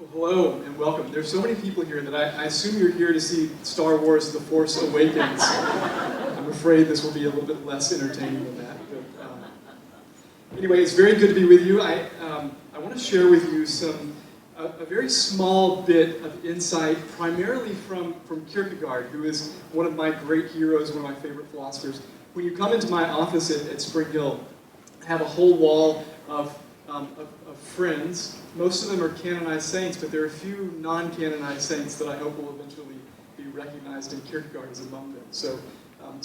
Well, hello and welcome. There's so many people here that I assume you're here to see Star Wars The Force Awakens. I'm afraid this will be a little bit less entertaining than that. But, anyway, it's very good to be with you. I want to share with you a very small bit of insight, primarily from Kierkegaard, who is one of my great heroes, one of my favorite philosophers. When you come into my office at Spring Hill, I have a whole wall of friends. Most of them are canonized saints, but there are a few non-canonized saints that I hope will eventually be recognized, and Kierkegaard is among them. So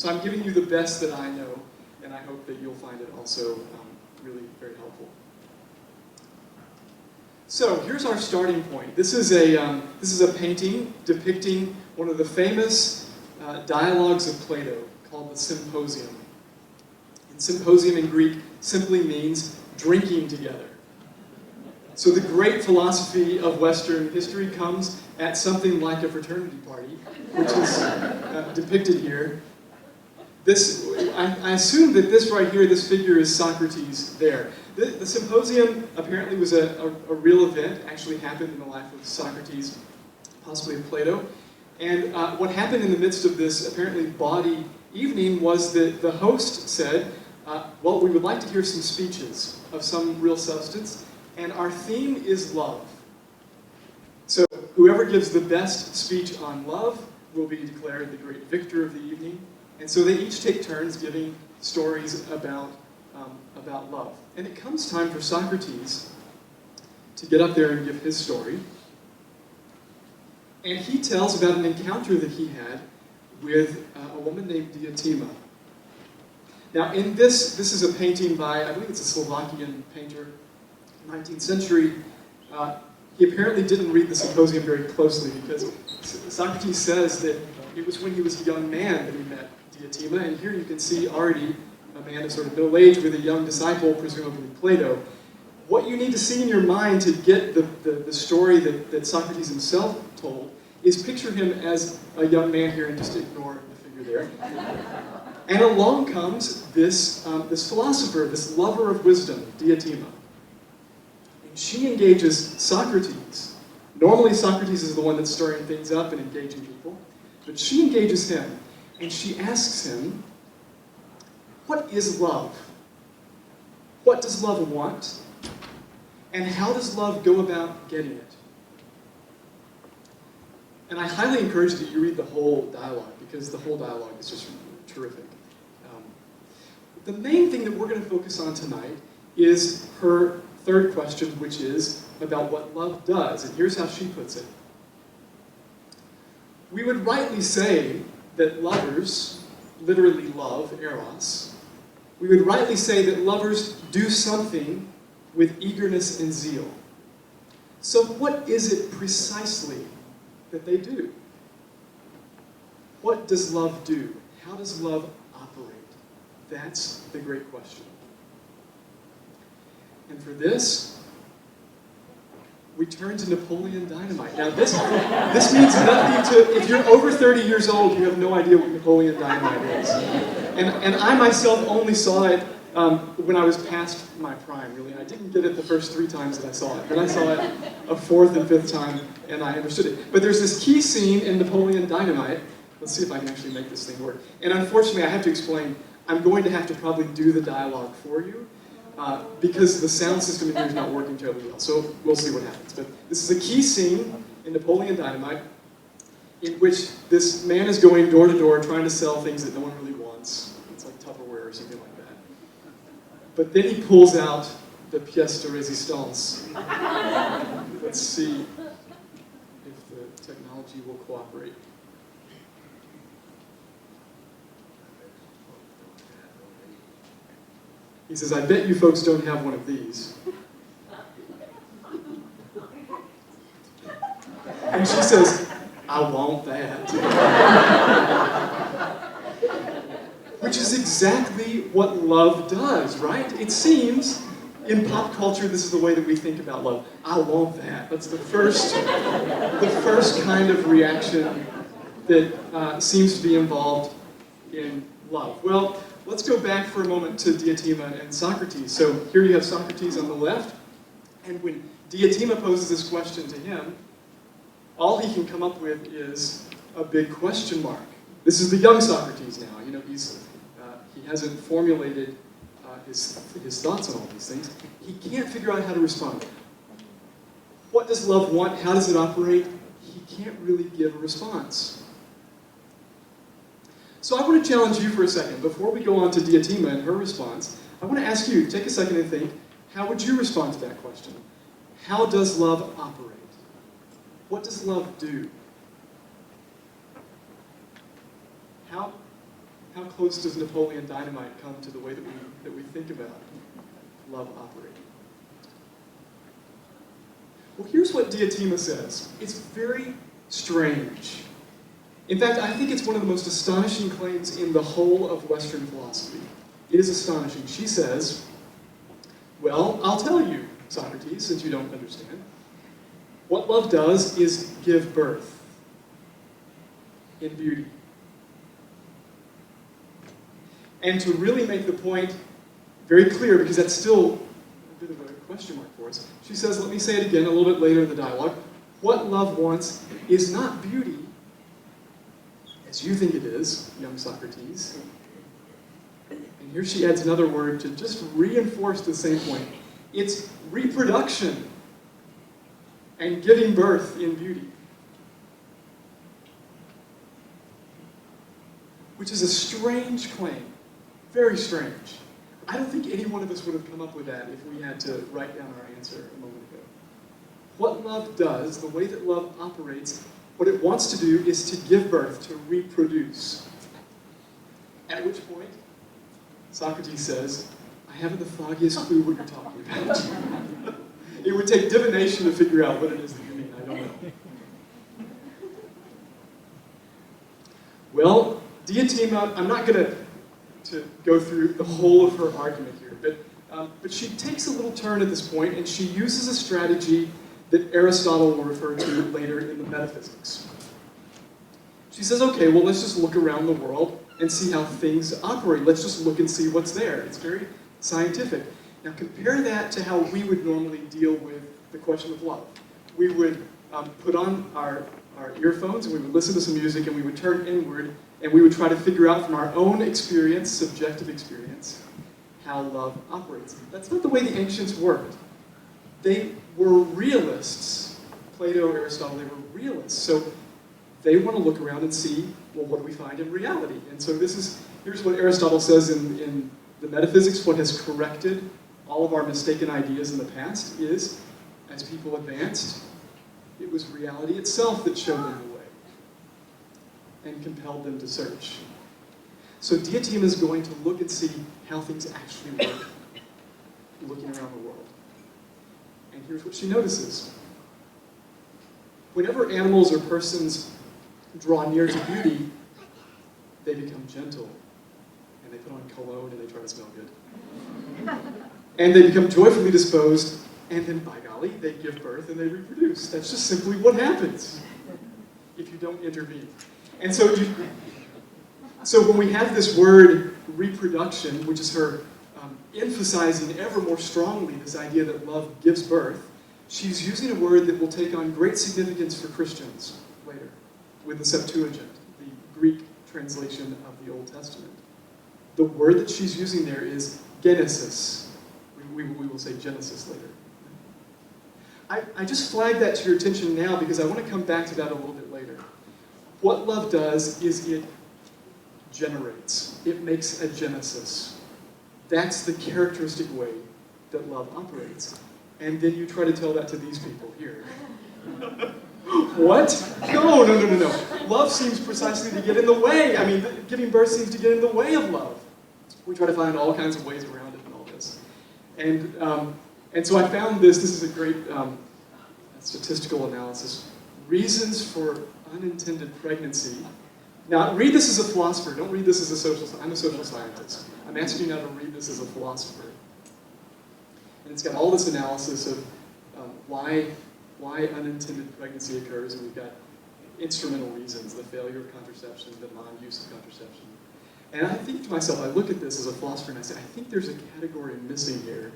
I'm giving you the best that I know, and I hope that you'll find it also really very helpful. So here's our starting point. This is a painting depicting one of the famous dialogues of Plato called the Symposium. And symposium in Greek simply means drinking together. So the great philosophy of Western history comes at something like a fraternity party, which is depicted here. I assume that this right here, this figure is Socrates there. The Symposium apparently was a real event, actually happened in the life of Socrates, possibly of Plato. And what happened in the midst of this apparently bawdy evening was that the host said, well, we would like to hear some speeches of some real substance, and our theme is love. So whoever gives the best speech on love will be declared the great victor of the evening. And so they each take turns giving stories about love. And it comes time for Socrates to get up there and give his story. And he tells about an encounter that he had with a woman named Diotima. Now in this is a painting by, I believe it's a Slovakian painter, 19th century. He apparently didn't read the Symposium very closely because Socrates says that it was when he was a young man that he met Diotima, and here you can see already a man of sort of middle age with a young disciple, presumably Plato. What you need to see in your mind to get the story that Socrates himself told is picture him as a young man here, and just ignore the figure there. And along comes this philosopher, this lover of wisdom, Diotima. She engages Socrates. Normally Socrates is the one that's stirring things up and engaging people, but she engages him, and she asks him, what is love? What does love want? And how does love go about getting it? And I highly encourage that you read the whole dialogue, because the whole dialogue is just terrific. The main thing that we're going to focus on tonight is her third question, which is about what love does. And here's how she puts it. We would rightly say that lovers literally love, eros. We would rightly say that lovers do something with eagerness and zeal. So what is it precisely that they do? What does love do? How does love operate? That's the great question. And for this, we turn to Napoleon Dynamite. Now this means nothing to, if you're over 30 years old, you have no idea what Napoleon Dynamite is. And I myself only saw it when I was past my prime, really. I didn't get it the first 3 times that I saw it. Then I saw it a 4th and 5th time, and I understood it. But there's this key scene in Napoleon Dynamite. Let's see if I can actually make this thing work. And unfortunately, I have to explain, I'm going to have to probably do the dialogue for you, because the sound system in here is not working terribly well. So we'll see what happens. But this is a key scene in Napoleon Dynamite in which this man is going door to door trying to sell things that no one really wants. It's like Tupperware or something like that. But then he pulls out the pièce de résistance. Let's see if the technology will cooperate. He says, I bet you folks don't have one of these. And she says, I want that. Which is exactly what love does, right? It seems, in pop culture, this is the way that we think about love. I want that. That's the first kind of reaction that seems to be involved in love. Well, let's go back for a moment to Diotima and Socrates. So here you have Socrates on the left, and when Diotima poses this question to him. All he can come up with is a big question mark. This is the young Socrates now. You know, he hasn't formulated his thoughts on all these things. He can't figure out how to respond. What does love want? How does it operate? He can't really give a response. So I want to challenge you for a second. Before we go on to Diotima and her response, I want to ask you, take a second and think, how would you respond to that question? How does love operate? What does love do? How close does Napoleon Dynamite come to the way that we think about love operating? Well, here's what Diotima says. It's very strange. In fact, I think it's one of the most astonishing claims in the whole of Western philosophy. It is astonishing. She says, well, I'll tell you, Socrates, since you don't understand. What love does is give birth in beauty. And to really make the point very clear, because that's still a bit of a question mark for us, she says, let me say it again a little bit later in the dialogue, what love wants is not beauty, as you think it is, young Socrates. And here she adds another word to just reinforce the same point. It's reproduction and giving birth in beauty. Which is a strange claim. Very strange. I don't think any one of us would have come up with that if we had to write down our answer a moment ago. What love does, the way that love operates, what it wants to do is to give birth, to reproduce. At which point, Socrates says, I haven't the foggiest clue what you're talking about. It would take divination to figure out what it is that you mean. I don't know. Well, Diotima, I'm not going to go through the whole of her argument here, but she takes a little turn at this point, and she uses a strategy that Aristotle will refer to later in the Metaphysics. She says, okay, well, let's just look around the world and see how things operate. Let's just look and see what's there. It's very scientific. Now compare that to how we would normally deal with the question of love. We would put on our earphones and we would listen to some music and we would turn inward and we would try to figure out from our own experience, subjective experience, how love operates. That's not the way the ancients worked. They were realists. Plato, Aristotle, they were realists. So they want to look around and see, well, what do we find in reality? And so here's what Aristotle says in the Metaphysics. What has corrected all of our mistaken ideas in the past is, as people advanced, it was reality itself that showed them the way and compelled them to search. So Diotima is going to look and see how things actually work, looking around the world. And here's what she notices. Whenever animals or persons draw near to beauty, they become gentle. And they put on cologne and they try to smell good. And they become joyfully disposed, and then, by golly, they give birth and they reproduce. That's just simply what happens if you don't intervene. And so when we have this word reproduction, which is her emphasizing ever more strongly this idea that love gives birth, she's using a word that will take on great significance for Christians later with the Septuagint, the Greek translation of the Old Testament. The word that she's using there is genesis. We will say Genesis later. I just flagged that to your attention now because I want to come back to that a little bit later. What love does is it generates. It makes a genesis. That's the characteristic way that love operates. And then you try to tell that to these people here. What? No. Love seems precisely to get in the way. I mean, giving birth seems to get in the way of love. We try to find all kinds of ways around it and all this. And so I found this is a great statistical analysis. Reasons for unintended pregnancy. Now, read this as a philosopher. Don't read this as a social scientist. I'm a social scientist. I'm asking you now to read this as a philosopher. And it's got all this analysis of why unintended pregnancy occurs, and we've got instrumental reasons, the failure of contraception, the non-use of contraception. And I think to myself, I look at this as a philosopher and I say, I think there's a category missing here.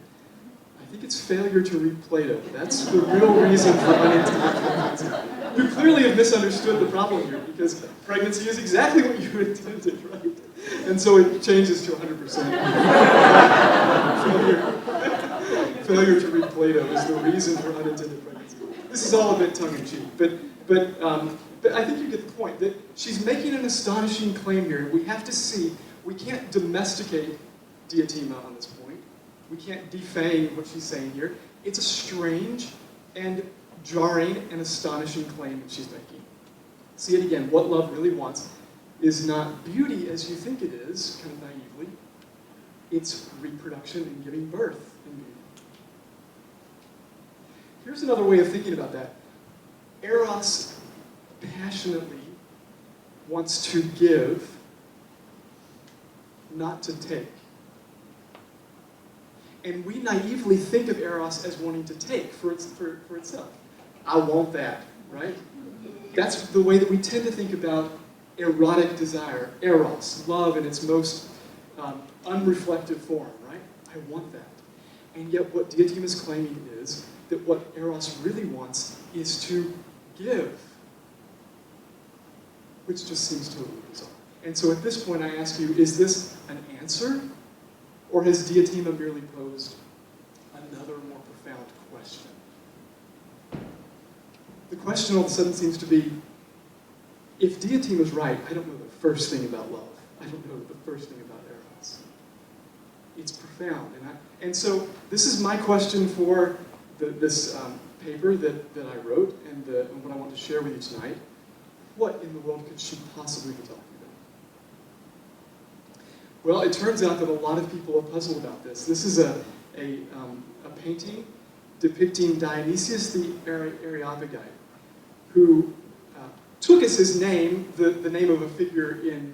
I think it's failure to read Plato. That's the real reason for unintellectual concept. You clearly have misunderstood the problem here, because pregnancy is exactly what you intended, right? And so it changes to 100%. Failure to read Plato is the reason for unintended pregnancy. This is all a bit tongue-in-cheek, but I think you get the point, that she's making an astonishing claim here. We have to see, we can't domesticate diatima on this point. We can't defang what she's saying here. It's a strange and jarring and astonishing claim that she's making. See it again, what love really wants is not beauty as you think it is, kind of naively. It's reproduction and giving birth in beauty. Here's another way of thinking about that. Eros passionately wants to give, not to take. And we naively think of Eros as wanting to take for itself. I want that, right? That's the way that we tend to think about erotic desire, eros, love in its most unreflective form, right? I want that. And yet what diatima is claiming is that what eros really wants is to give, which just seems totally bizarre. And so at this point I ask you, is this an answer? Or has diatima merely posed another more profound question? The question all of a sudden seems to be, if diatima is right, I don't know the first thing about love. I don't know the first thing about eros. It's profound. And so this is my question for this paper that I wrote and what I want to share with you tonight. What in the world could she possibly be talking about? Well, it turns out that a lot of people are puzzled about this. This is a painting depicting Dionysius the Areopagite, who took as his name the name of a figure in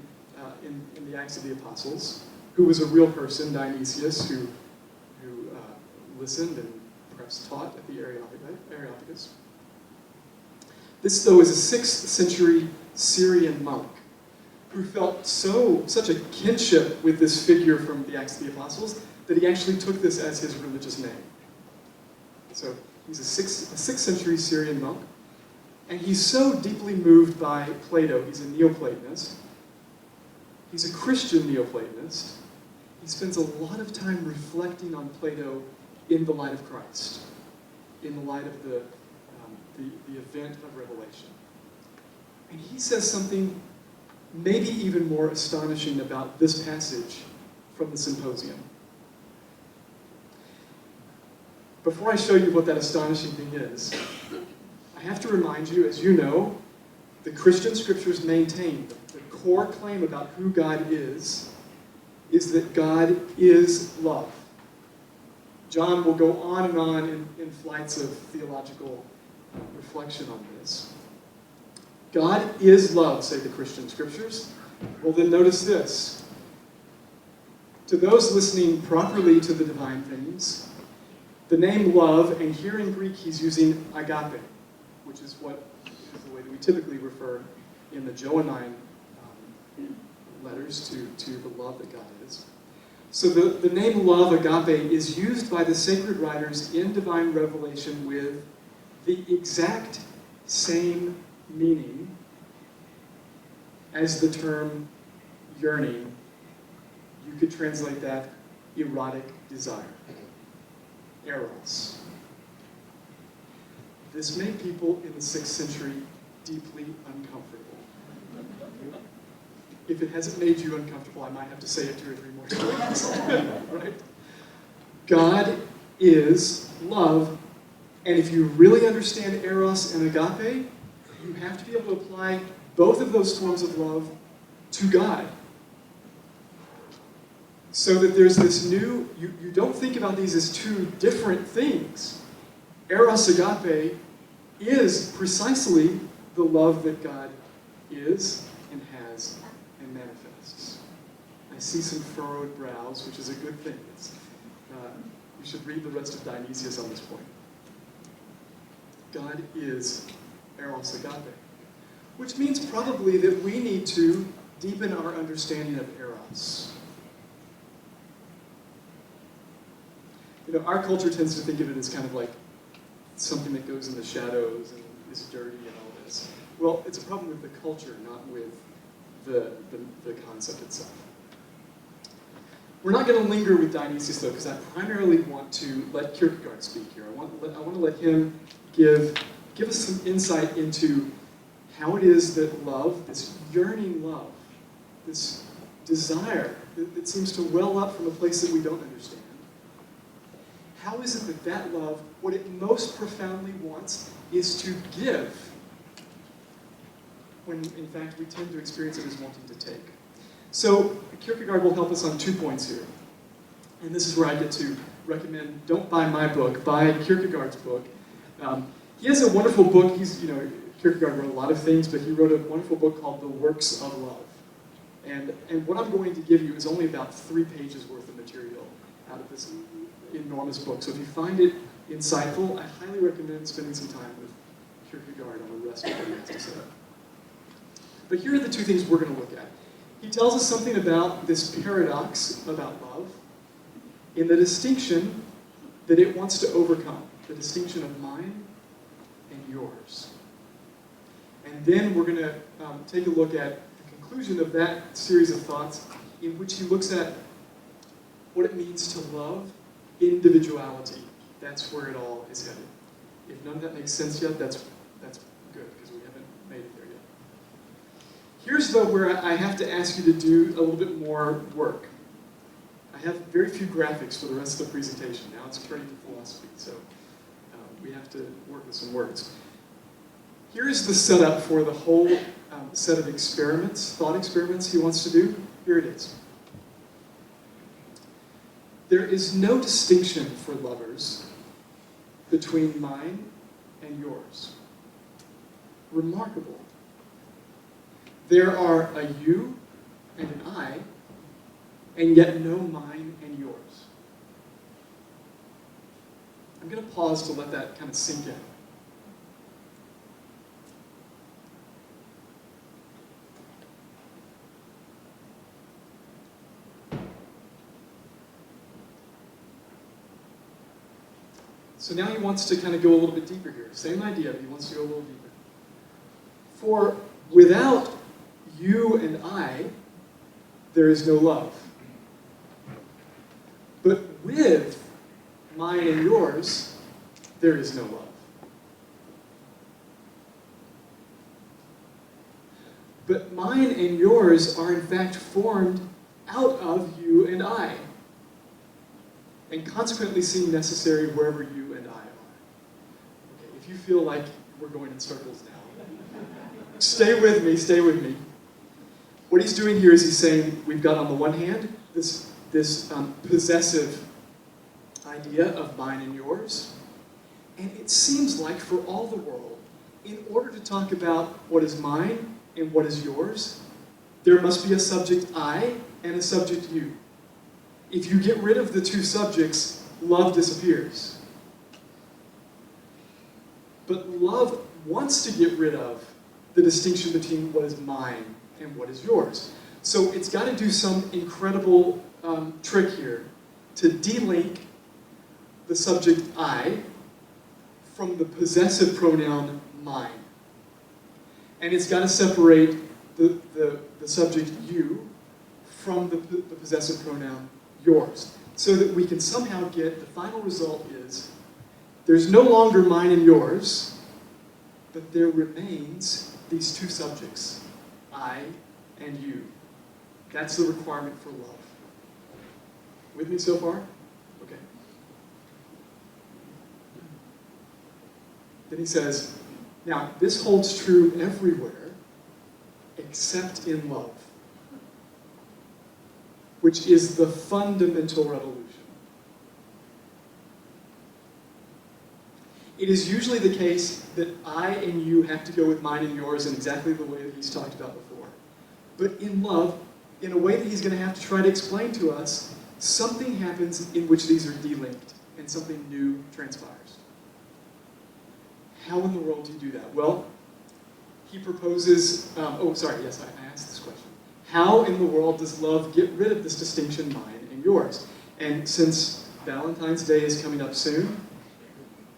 the Acts of the Apostles, who was a real person, Dionysius, who listened and perhaps taught at the Areopagus. This, though, is a 6th century Syrian monk who felt such a kinship with this figure from the Acts of the Apostles that he actually took this as his religious name. So he's a 6th century Syrian monk, and he's so deeply moved by Plato. He's a Neoplatonist. He's a Christian Neoplatonist. He spends a lot of time reflecting on Plato in the light of Christ, in the light of the event of Revelation. And he says something maybe even more astonishing about this passage from the Symposium. Before I show you what that astonishing thing is, I have to remind you, as you know, the Christian scriptures maintain the core claim about who God is that God is love. John will go on and on in flights of theological reflection on this. God is love, say the Christian scriptures. Well, then notice this. To those listening properly to the divine things, the name love, and here in Greek he's using agape, which is the way that we typically refer in the Johannine letters to the love that God is. So the name love, agape, is used by the sacred writers in divine revelation with the exact same meaning as the term yearning. You could translate that erotic desire. Eros. This made people in the 6th century deeply uncomfortable. If it hasn't made you uncomfortable, I might have to say it 2 or 3 more times. Right? God is love, and if you really understand eros and agape, you have to be able to apply both of those forms of love to God. So that there's this new, you don't think about these as two different things. Eros agape is precisely the love that God is and has and manifests. I see some furrowed brows, which is a good thing. We should read the rest of Dionysius on this point. God is eros agape, which means probably that we need to deepen our understanding of eros. You know, our culture tends to think of it as kind of like something that goes in the shadows and is dirty and all this. Well, it's a problem with the culture, not with the concept itself. We're not going to linger with Dionysius, though, because I primarily want to let Kierkegaard speak here. I want to let him give us some insight into how it is that love, this yearning love, this desire that seems to well up from a place that we don't understand, how is it that love, what it most profoundly wants, is to give, when in fact we tend to experience it as wanting to take. So Kierkegaard will help us on 2 points here. And this is where I get to recommend, don't buy my book, buy Kierkegaard's book. He has a wonderful book. Kierkegaard wrote a lot of things, but he wrote a wonderful book called The Works of Love. And what I'm going to give you is only about 3 pages worth of material out of this enormous book. So if you find it insightful, I highly recommend spending some time with Kierkegaard on the rest of what he has to say. But here are the 2 things we're going to look at. He tells us something about this paradox about love in the distinction that it wants to overcome, the distinction of mine and yours. And then we're going to take a look at the conclusion of that series of thoughts in which he looks at what it means to love individuality. That's where it all is headed. If none of that makes sense yet, that's good, because we haven't made it there yet. Here's, though, where I have to ask you to do a little bit more work. I have very few graphics for the rest of the presentation. Now it's turning to philosophy, so we have to work with some words. Here's the setup for the whole set of experiments, thought experiments he wants to do. Here it is. There is no distinction for lovers between mine and yours. Remarkable. There are a you and an I, and yet no mine and yours. I'm going to pause to let that kind of sink in. So now he wants to kind of go a little bit deeper here. Same idea, but he wants to go a little deeper. For without you and I, there is no love. But with mine and yours, there is no love. But mine and yours are in fact formed out of you and I, and consequently seem necessary wherever you and I are. Okay, if you feel like we're going in circles now, stay with me, stay with me. What he's doing here is he's saying we've got on the one hand this possessive idea of mine and yours, and it seems like for all the world, in order to talk about what is mine and what is yours, there must be a subject I and a subject you. If you get rid of the 2 subjects, love disappears. But love wants to get rid of the distinction between what is mine and what is yours. So it's got to do some incredible trick here to delink the subject I from the possessive pronoun mine. And it's got to separate the subject you from the possessive pronoun yours, so that we can somehow get, the final result is, there's no longer mine and yours, but there remains these 2 subjects, I and you. That's the requirement for love. With me so far? Okay. Then he says, now, this holds true everywhere except in love, which is the fundamental revolution. It is usually the case that I and you have to go with mine and yours in exactly the way that he's talked about before. But in love, in a way that he's going to have to try to explain to us, something happens in which these are delinked and something new transpires. How in the world do you do that? Well, he proposes, I asked this question. How in the world does love get rid of this distinction, mine and yours? And since Valentine's Day is coming up soon.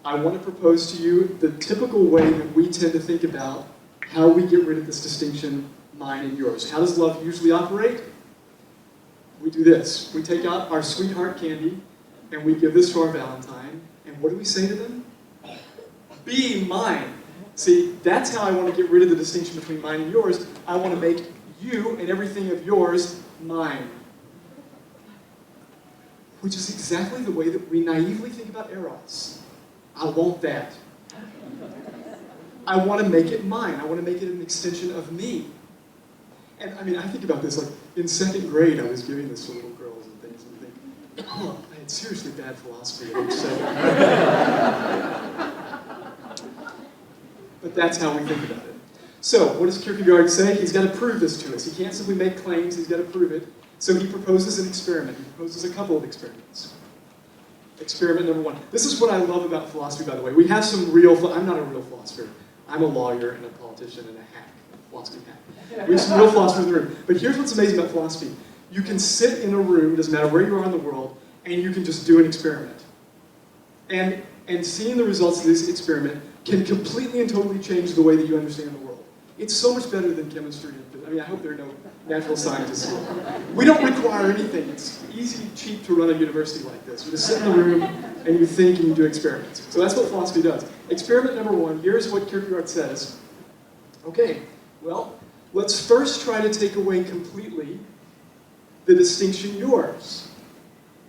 I want to propose to you the typical way that we tend to think about how we get rid of this distinction, mine and yours. How does love usually operate? We do this. We take out our sweetheart candy, and we give this to our Valentine, and what do we say to them? Be mine. See, that's how I want to get rid of the distinction between mine and yours. I want to make you and everything of yours mine. Which is exactly the way that we naively think about eros. I want that. I want to make it mine. I want to make it an extension of me. And I mean, I think about this, like in second grade, I was giving this to little girls and things, and think, oh, I had seriously bad philosophy at age 7. But that's how we think about it. So, what does Kierkegaard say? He's got to prove this to us. He can't simply make claims, he's got to prove it. So he proposes an experiment. He proposes a couple of experiments. Experiment number 1. This is what I love about philosophy, by the way. We have some real, I'm not a real philosopher. I'm a lawyer and a politician and a hack, a philosophy hack. We have some real philosophers in the room. But here's what's amazing about philosophy. You can sit in a room, doesn't matter where you are in the world, and you can just do an experiment. And seeing the results of this experiment can completely and totally change the way that you understand the world. It's so much better than chemistry. I mean, I hope there are no natural scientists here. We don't require anything. It's easy, cheap to run a university like this. You just sit in the room and you think and you do experiments. So that's what philosophy does. Experiment number 1, here's what Kierkegaard says. Okay, well, let's first try to take away completely the distinction yours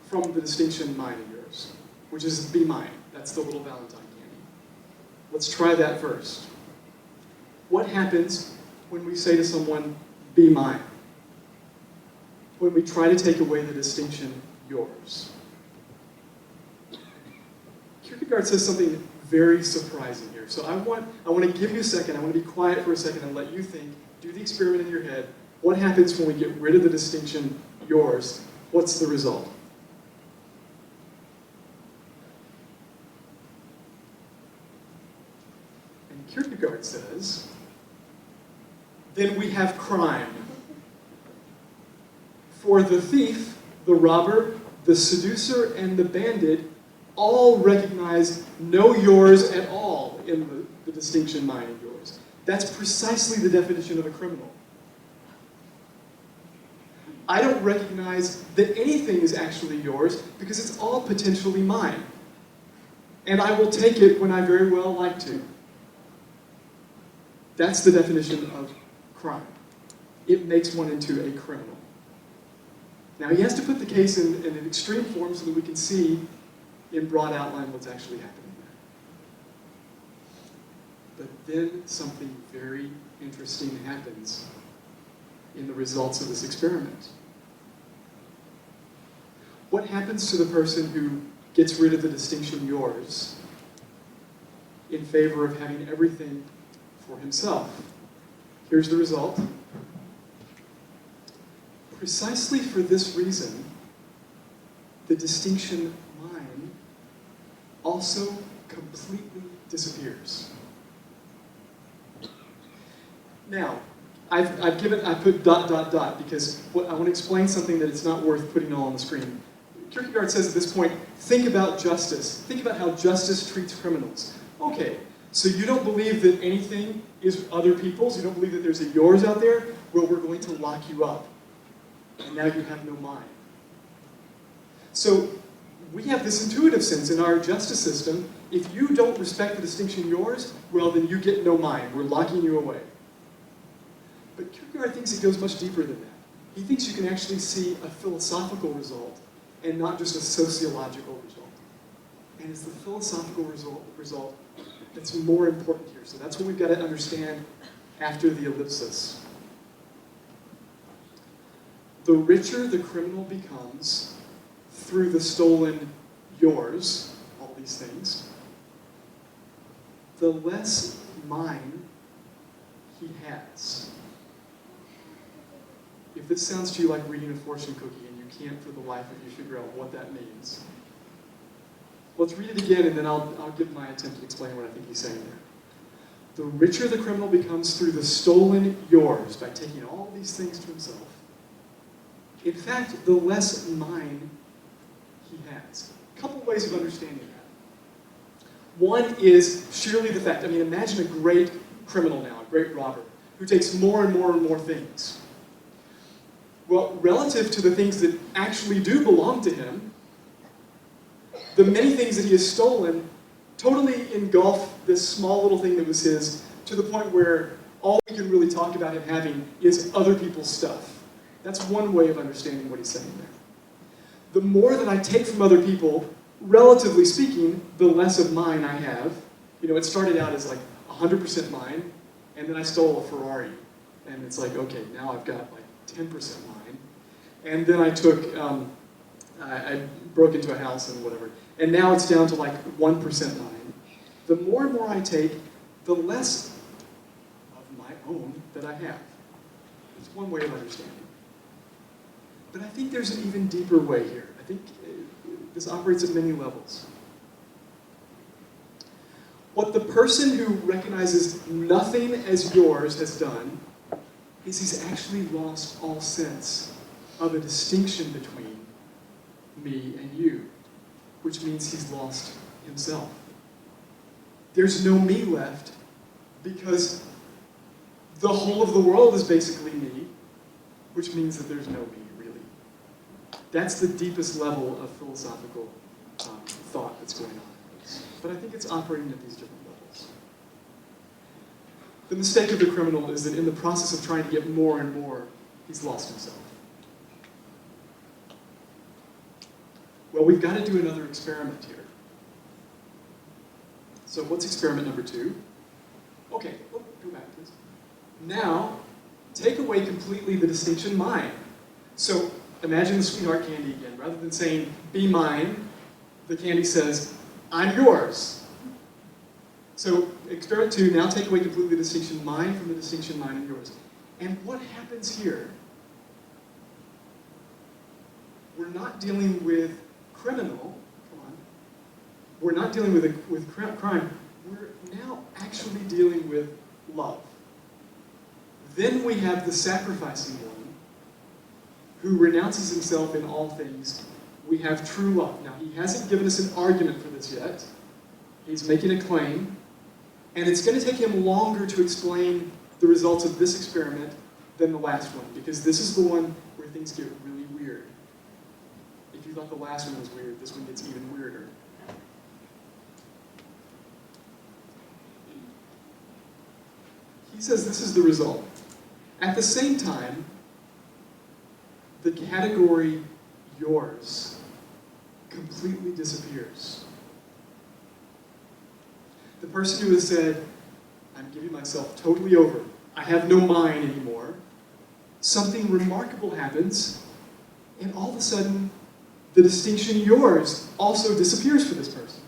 from the distinction mine and yours, which is be mine. That's the little Valentine candy. Let's try that first. What happens when we say to someone, be mine? When we try to take away the distinction yours. Kierkegaard says something very surprising here. So I want to give you a second, I want to be quiet for a second and let you think, do the experiment in your head. What happens when we get rid of the distinction yours? What's the result? And Kierkegaard says, then we have crime. For the thief, the robber, the seducer, and the bandit all recognize no yours at all in the distinction mine and yours. That's precisely the definition of a criminal. I don't recognize that anything is actually yours because it's all potentially mine. And I will take it when I very well like to. That's the definition of crime. It makes one into a criminal. Now he has to put the case in an extreme form so that we can see in broad outline what's actually happening there. But then something very interesting happens in the results of this experiment. What happens to the person who gets rid of the distinction yours in favor of having everything for himself? Here's the result. Precisely for this reason, the distinction mine also completely disappears. Now, I put ... because I want to explain something that it's not worth putting all on the screen. Kierkegaard says at this point, think about justice. Think about how justice treats criminals. Okay, so you don't believe that anything is other people's? You don't believe that there's a yours out there? Well, we're going to lock you up. And now you have no mine. So we have this intuitive sense in our justice system. If you don't respect the distinction yours, well, then you get no mine. We're locking you away. But Kierkegaard thinks it goes much deeper than that. He thinks you can actually see a philosophical result and not just a sociological result. And it's the philosophical result that's more important here. So that's what we've got to understand after the ellipsis. The richer the criminal becomes through the stolen yours, all these things, the less mine he has. If this sounds to you like reading a fortune cookie and you can't for the life of you figure out what that means, let's read it again and then I'll give my attempt at explaining what I think he's saying there. The richer the criminal becomes through the stolen yours, by taking all these things to himself, in fact, the less mine he has. a couple ways of understanding that. One is surely the fact, I mean, imagine a great criminal now, a great robber, who takes more and more and more things. Well, relative to the things that actually do belong to him, the many things that he has stolen totally engulf this small little thing that was his, to the point where all we can really talk about him having is other people's stuff. That's one way of understanding what he's saying there. The more that I take from other people, relatively speaking, the less of mine I have. You know, it started out as like 100% mine, and then I stole a Ferrari. And it's like, okay, now I've got like 10% mine. And then I took, I broke into a house and whatever. And now it's down to like 1% mine. The more and more I take, the less of my own that I have. It's one way of understanding. But I think there's an even deeper way here. I think this operates at many levels. What the person who recognizes nothing as yours has done is he's actually lost all sense of a distinction between me and you, which means he's lost himself. There's no me left because the whole of the world is basically me, which means that there's no me, really. That's the deepest level of philosophical thought that's going on. But I think it's operating at these different levels. The mistake of the criminal is that in the process of trying to get more and more, he's lost himself. Well, we've got to do another experiment here. So what's experiment number 2? Okay, go back, please. Now, take away completely the distinction mine. So imagine the sweetheart candy again. Rather than saying, be mine, the candy says, I'm yours. So experiment 2, now take away completely the distinction mine from the distinction mine and yours. And what happens here? We're not dealing with criminal, come on. We're not dealing with crime. We're now actually dealing with love. Then we have the sacrificing one who renounces himself in all things. We have true love. Now, he hasn't given us an argument for this yet. He's making a claim. And it's going to take him longer to explain the results of this experiment than the last one, because this is the one where things get really weird. If you thought the last one was weird, this one gets even weirder. He says this is the result. At the same time, the category yours completely disappears. The person who has said, I'm giving myself totally over, I have no mine anymore, something remarkable happens, and all of a sudden, the distinction yours also disappears for this person.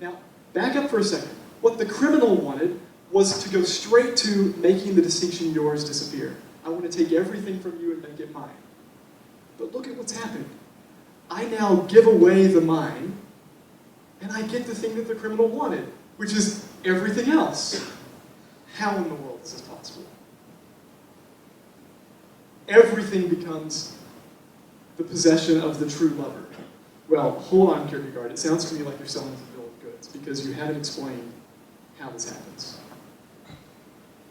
Now, back up for a second. What the criminal wanted was to go straight to making the distinction yours disappear. I want to take everything from you and make it mine. But look at what's happened. I now give away the mine, and I get the thing that the criminal wanted, which is everything else. How in the world is this possible? Everything becomes the possession of the true lover. Well, hold on, Kierkegaard. It sounds to me like you're selling a bill of goods because you haven't explained how this happens.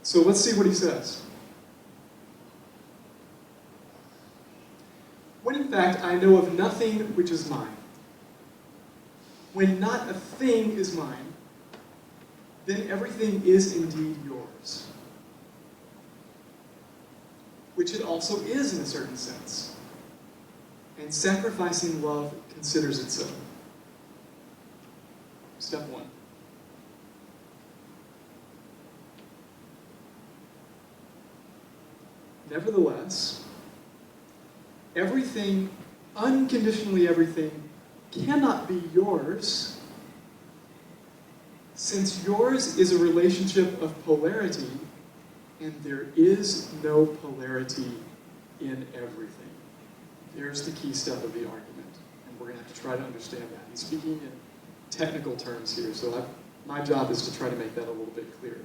So let's see what he says. When in fact I know of nothing which is mine, when not a thing is mine, then everything is indeed yours. Which it also is in a certain sense. And sacrificing love considers it so. Step 1. Nevertheless, everything, unconditionally everything, cannot be yours, since yours is a relationship of polarity, and there is no polarity in everything. There's the key step of the argument, and we're going to have to try to understand that. He's speaking in technical terms here, so my job is to try to make that a little bit clearer.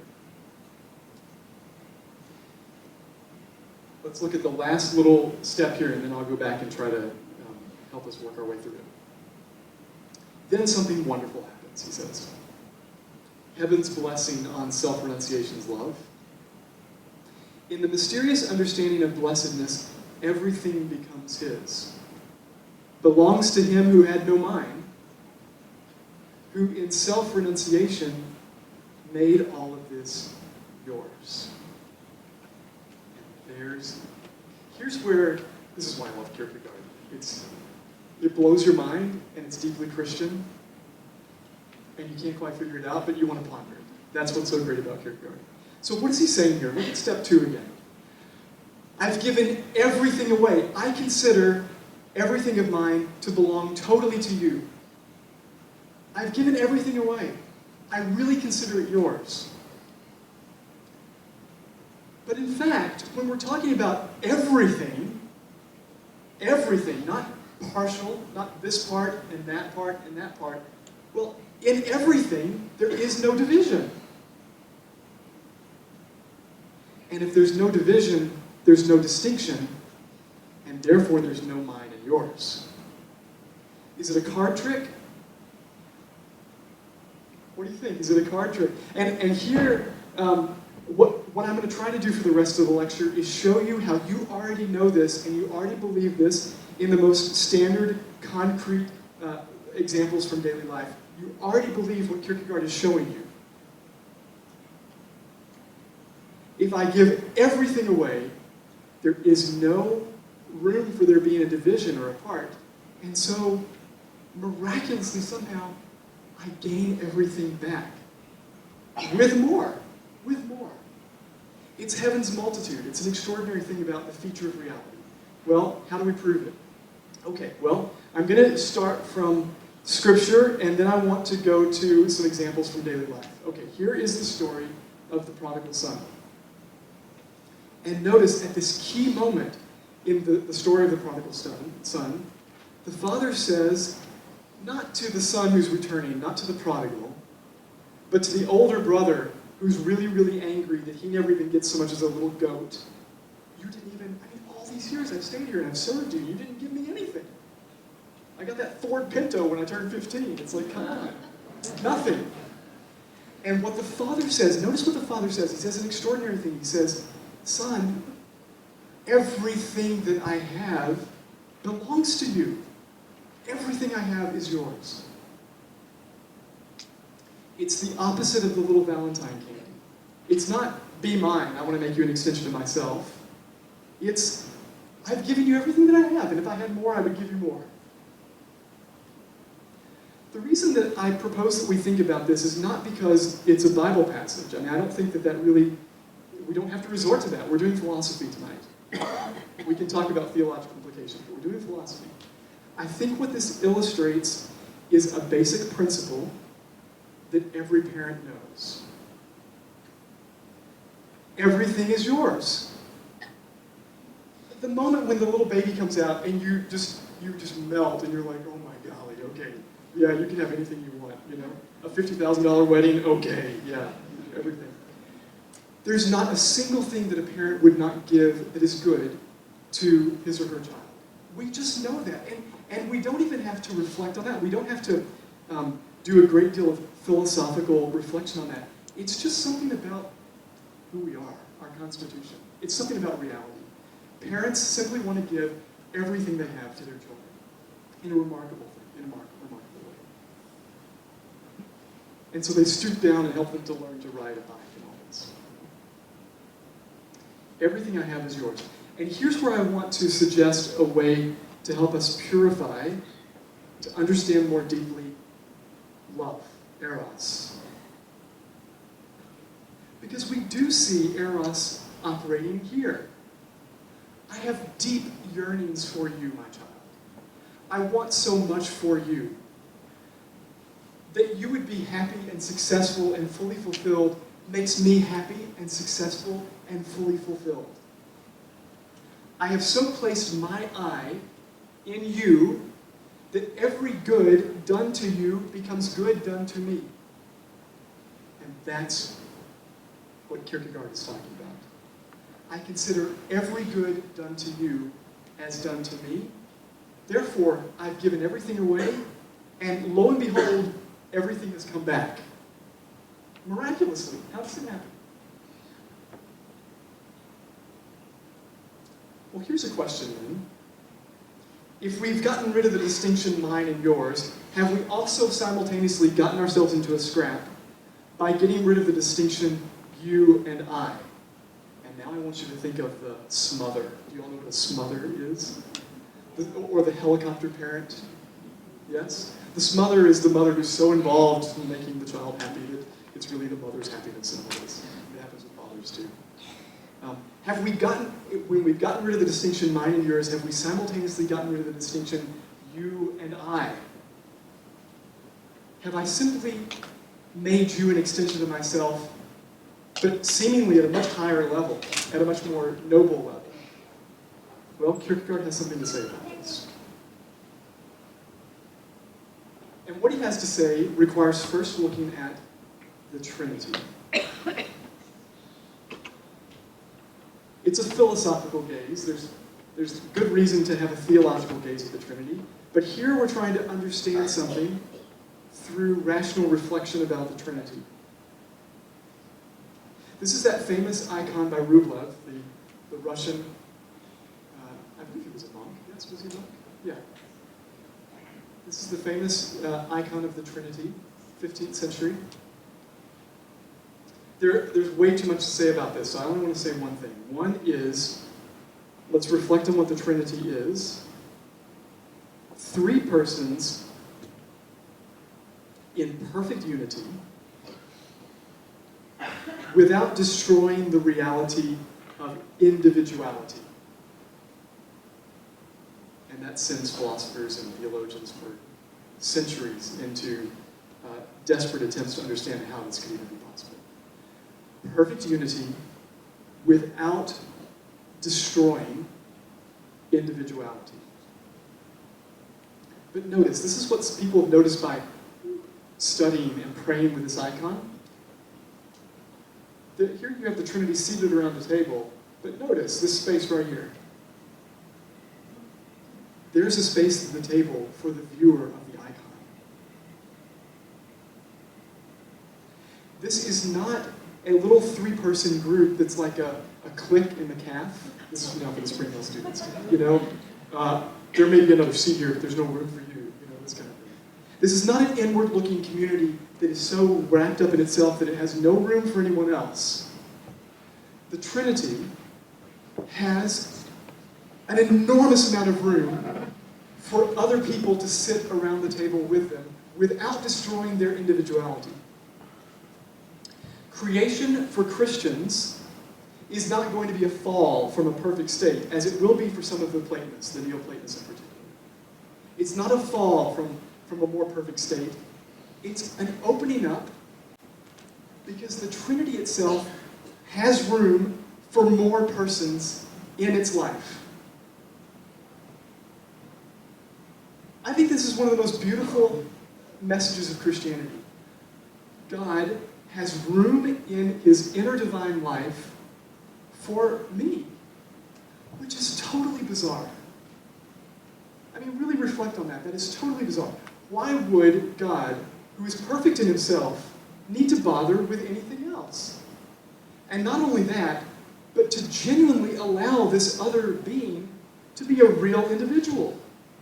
Let's look at the last little step here, and then I'll go back and try to help us work our way through it. then something wonderful happens, he says. Heaven's blessing on self-renunciation's love. In the mysterious understanding of blessedness, everything becomes his. Belongs to him who had no mind, who in self-renunciation made all of this yours. And here's where, this is why I love Kierkegaard. It blows your mind, and it's deeply Christian, and you can't quite figure it out, but you want to ponder it. That's what's so great about Kierkegaard. So what is he saying here? Look at step 2 again. I've given everything away. I consider everything of mine to belong totally to you. I've given everything away. I really consider it yours. But in fact, when we're talking about everything, not partial, not this part and that part and that part, well, in everything, there is no division. And if there's no division, there's no distinction, and therefore there's no mine and yours. Is it a card trick? What do you think? Is it a card trick? And here, what I'm going to try to do for the rest of the lecture is show you how you already know this and you already believe this in the most standard, concrete examples from daily life. You already believe what Kierkegaard is showing you. If I give everything away, there is no room for there being a division or a part. And so, miraculously, somehow, I gain everything back. With more. With more. It's heaven's multitude. It's an extraordinary thing about the feature of reality. Well, how do we prove it? Okay, well, I'm going to start from Scripture, and then I want to go to some examples from daily life. Okay, here is the story of the prodigal son. And notice at this key moment in the story of the prodigal son, the father says, not to the son who's returning, not to the prodigal, but to the older brother who's really, really angry that he never even gets so much as a little goat. You didn't even, all these years I've stayed here and I've served you, you didn't give me anything. I got that Ford Pinto when I turned 15. It's like, come on. Nothing. And what the father says, notice what the father says. He says an extraordinary thing. He says, son, everything that I have belongs to you. Everything I have is yours. It's the opposite of the little Valentine candy. It's not, be mine, I want to make you an extension of myself. It's, I've given you everything that I have, and if I had more, I would give you more. The reason that I propose that we think about this is not because it's a Bible passage. I don't think that really, we don't have to resort to that. We're doing philosophy tonight. We can talk about theological implications, but we're doing philosophy. I think what this illustrates is a basic principle that every parent knows. Everything is yours. The moment when the little baby comes out and you just melt and you're like, oh my golly, okay, yeah, you can have anything you want, A $50,000 wedding, okay, yeah, everything. There's not a single thing that a parent would not give that is good to his or her child. We just know that. And we don't even have to reflect on that. We don't have to do a great deal of philosophical reflection on that. It's just something about who we are, our constitution. It's something about reality. Parents simply want to give everything they have to their children in a remarkable thing, in a remarkable way. And so they stoop down and help them to learn to ride a bike and all this. Everything I have is yours. And here's where I want to suggest a way to help us purify, to understand more deeply love, eros. Because we do see eros operating here. I have deep yearnings for you, my child. I want so much for you. That you would be happy and successful and fully fulfilled makes me happy and successful and fully fulfilled. I have so placed my eye in you that every good done to you becomes good done to me. And that's what Kierkegaard is talking about. I consider every good done to you as done to me. Therefore, I've given everything away, And lo and behold, everything has come back. Miraculously. How does it happen? Well, here's a question then. If we've gotten rid of the distinction mine and yours, have we also simultaneously gotten ourselves into a scrap by getting rid of the distinction you and I? And now I want you to think of the smother. Do you all know what a smother is? Or the helicopter parent? Yes? The smother is the mother who's so involved in making the child happy that it's really the mother's happiness in all this. It happens with fathers too. When we've gotten rid of the distinction mine and yours, have we simultaneously gotten rid of the distinction you and I? Have I simply made you an extension of myself, but seemingly at a much higher level, at a much more noble level? Well, Kierkegaard has something to say about this. And what he has to say requires first looking at the Trinity. It's a philosophical gaze. There's good reason to have a theological gaze at the Trinity. But here we're trying to understand something through rational reflection about the Trinity. This is that famous icon by Rublev, the Russian, I believe he was a monk. Yes, was he a monk? Yeah. This is the famous icon of the Trinity, 15th century. There's way too much to say about this, so I only want to say one thing. One is, let's reflect on what the Trinity is. 3 persons in perfect unity without destroying the reality of individuality. And that sends philosophers and theologians for centuries into desperate attempts to understand how this could even be possible. Perfect unity without destroying individuality. But notice, this is what people have noticed by studying and praying with this icon. Here you have the Trinity seated around the table, but notice this space right here. There's a space at the table for the viewer of the icon. This is not a little 3-person group that's like a clique in the calf. This is for the Spring Hill students. There may be another seat here, but there's no room for you. This kind of thing. This is not an inward-looking community that is so wrapped up in itself that it has no room for anyone else. The Trinity has an enormous amount of room for other people to sit around the table with them without destroying their individuality. Creation for Christians is not going to be a fall from a perfect state, as it will be for some of the Platonists, the Neoplatonists in particular. It's not a fall from a more perfect state. It's an opening up because the Trinity itself has room for more persons in its life. I think this is one of the most beautiful messages of Christianity. God has room in his inner divine life for me, which is totally bizarre. I mean, really reflect on that. That is totally bizarre. Why would God, who is perfect in himself, need to bother with anything else? And not only that, but to genuinely allow this other being to be a real individual.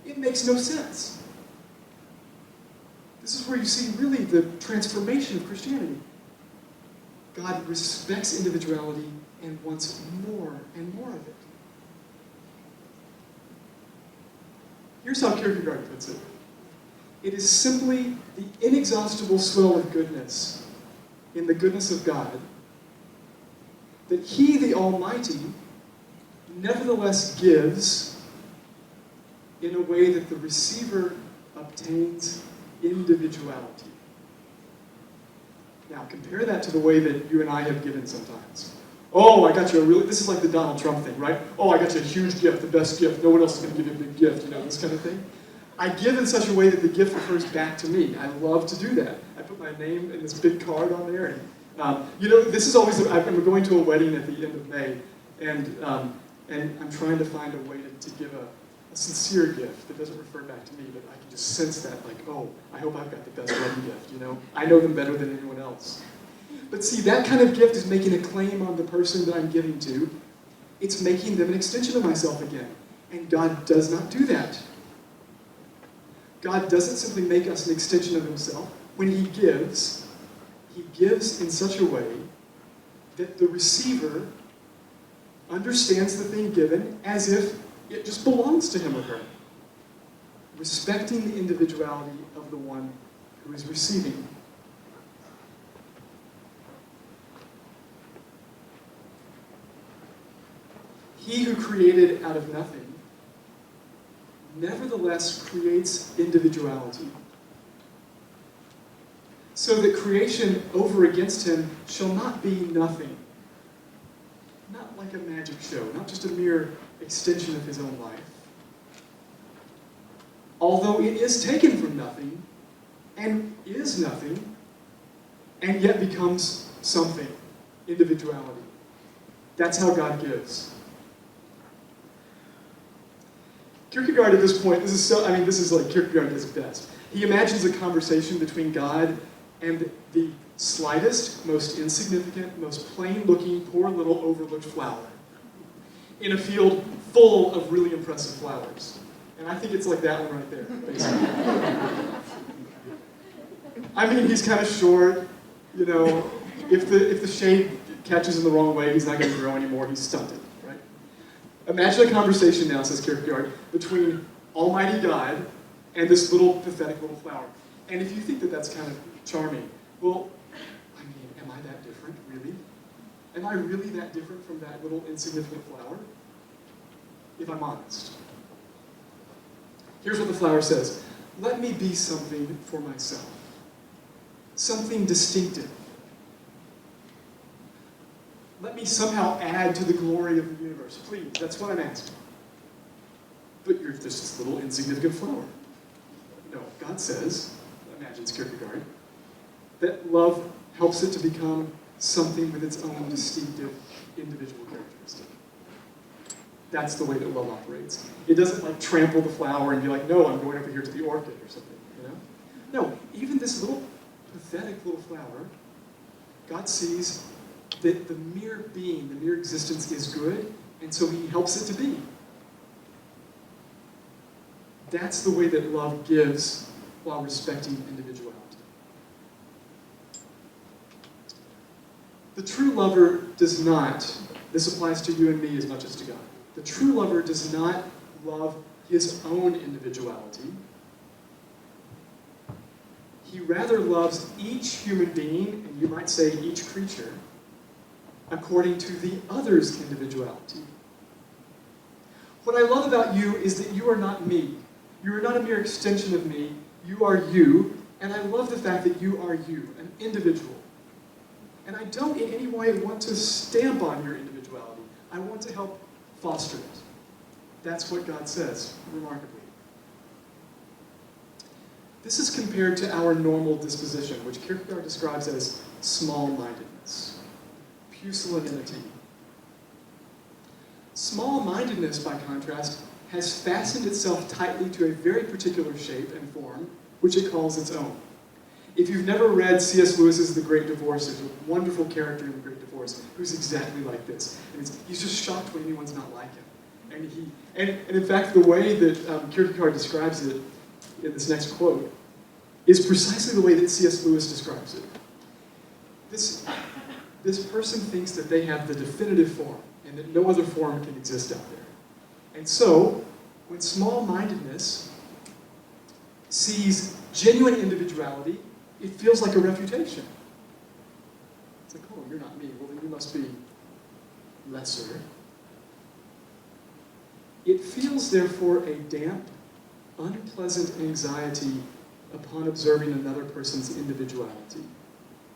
It makes no sense. This is where you see really the transformation of Christianity. God respects individuality and wants more and more of it. Here's how Kierkegaard puts it. It is simply the inexhaustible swell of goodness in the goodness of God that he, the Almighty, nevertheless gives in a way that the receiver obtains individuality. Now, compare that to the way that you and I have given sometimes. Oh, I got you this is like the Donald Trump thing, right? Oh, I got you a huge gift, the best gift. No one else is going to give you a big gift, this kind of thing. I give in such a way that the gift refers back to me. I love to do that. I put my name in this big card on there. And, this is always, I'm going to a wedding at the end of May, and I'm trying to find a way to give a sincere gift that doesn't refer back to me, but I can just sense that, like, oh, I hope I've got the best wedding gift, you know? I know them better than anyone else. But see, that kind of gift is making a claim on the person that I'm giving to. It's making them an extension of myself again. And God does not do that. God doesn't simply make us an extension of himself. When he gives in such a way that the receiver understands the thing given as if it just belongs to him or her, respecting the individuality of the one who is receiving. He who created out of nothing nevertheless creates individuality, so that creation over against him shall not be nothing. Not like a magic show, not just a mere extension of his own life. Although it is taken from nothing, and is nothing, and yet becomes something, individuality. That's how God gives. Kierkegaard at this point, this is like Kierkegaard at his best. He imagines a conversation between God and the slightest, most insignificant, most plain-looking, poor little overlooked flower in a field full of really impressive flowers. And I think it's like that one right there, basically. I mean, he's kind of short, you know. If the shade catches him the wrong way, he's not going to grow anymore. He's stunted, right? Imagine a conversation now, says Kierkegaard, between Almighty God and this little pathetic little flower. And if you think that that's kind of charming, well, I mean, am I that different, really? Am I really that different from that little insignificant flower? If I'm honest. Here's what the flower says. Let me be something for myself. Something distinctive. Let me somehow add to the glory of the universe. Please, that's what I'm asking. But you're just this little insignificant flower. No, God says, imagines Kierkegaard, that love helps it to become something with its own distinctive individual characteristic. That's the way that love operates. It doesn't like trample the flower and be like, no, I'm going over here to the orchid or something, you know? No, even this little pathetic little flower, God sees that the mere being, the mere existence is good, and so he helps it to be. That's the way that love gives while respecting individuality. The true lover does not, this applies to you and me as much as to God, the true lover does not love his own individuality. He rather loves each human being, and you might say each creature, according to the other's individuality. What I love about you is that you are not me. You are not a mere extension of me. You are you, and I love the fact that you are you, an individual. And I don't in any way want to stamp on your individuality. I want to help foster it. That's what God says, remarkably. This is compared to our normal disposition, which Kierkegaard describes as small-mindedness, pusillanimity. Small-mindedness, by contrast, has fastened itself tightly to a very particular shape and form, which it calls its own. If you've never read C.S. Lewis's The Great Divorce, there's a wonderful character in The Great Divorce who's exactly like this. And he's just shocked when anyone's not like him. And in fact, the way that Kierkegaard describes it in this next quote is precisely the way that C.S. Lewis describes it. This person thinks that they have the definitive form and that no other form can exist out there. And so, when small-mindedness sees genuine individuality, it feels like a refutation. It's like, oh, you're not me. Well, then you must be lesser. It feels, therefore, a damp, unpleasant anxiety upon observing another person's individuality.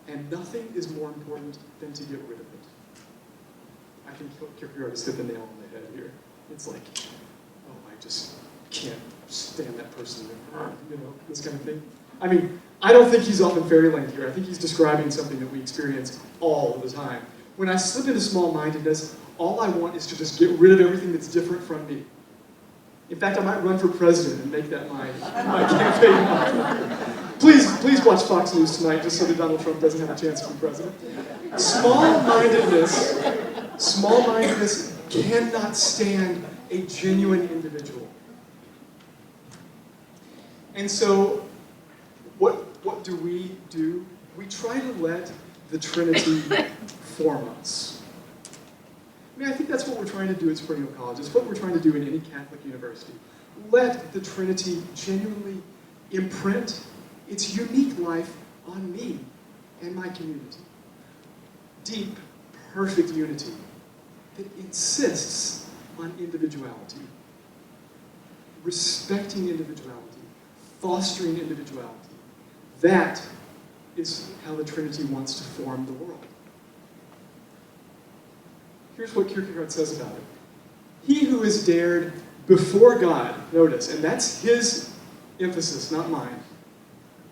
And nothing is more important than to get rid of it. I think Kierkegaard has hit the nail on the head here. It's like, oh, I just can't stand that person, you know, this kind of thing. I mean, I don't think he's off in fairyland here. I think he's describing something that we experience all the time. When I slip into small-mindedness, all I want is to just get rid of everything that's different from me. In fact, I might run for president and make that my campaign mantra. Please watch Fox News tonight just so that Donald Trump doesn't have a chance to be president. Small-mindedness cannot stand a genuine individual. And so, what do? We try to let the Trinity form us. I mean, I think that's what we're trying to do at Spring Hill College. It's what we're trying to do in any Catholic university. Let the Trinity genuinely imprint its unique life on me and my community. Deep, perfect unity that insists on individuality, respecting individuality, fostering individuality. That is how the Trinity wants to form the world. Here's what Kierkegaard says about it. He who has dared before God, notice, and that's his emphasis, not mine.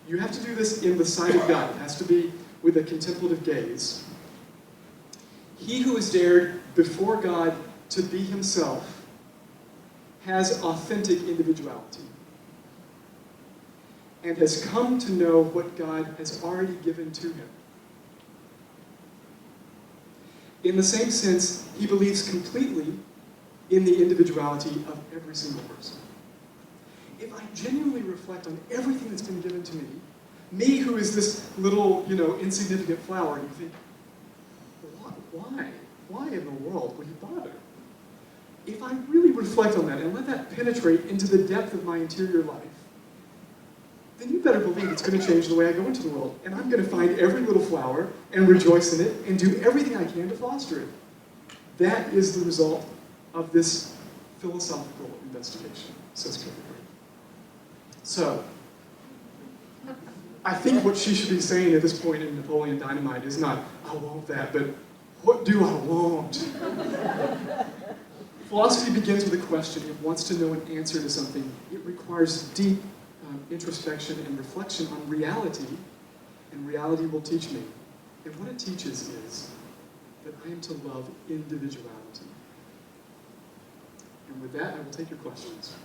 You have to do this in the sight of God. It has to be with a contemplative gaze. He who has dared before God to be himself has authentic individuality and has come to know what God has already given to him. In the same sense, he believes completely in the individuality of every single person. If I genuinely reflect on everything that's been given to me who is this little, insignificant flower, you think, why? Why in the world would he bother? If I really reflect on that and let that penetrate into the depth of my interior life, then you better believe it's going to change the way I go into the world. And I'm going to find every little flower and rejoice in it and do everything I can to foster it. That is the result of this philosophical investigation, says Kierkegaard. So, I think what she should be saying at this point in Napoleon Dynamite is not, I want that, but what do I want? Philosophy begins with a question. It wants to know an answer to something. It requires deep introspection and reflection on reality, and reality will teach me. And what it teaches is that I am to love individuality. And with that, I will take your questions.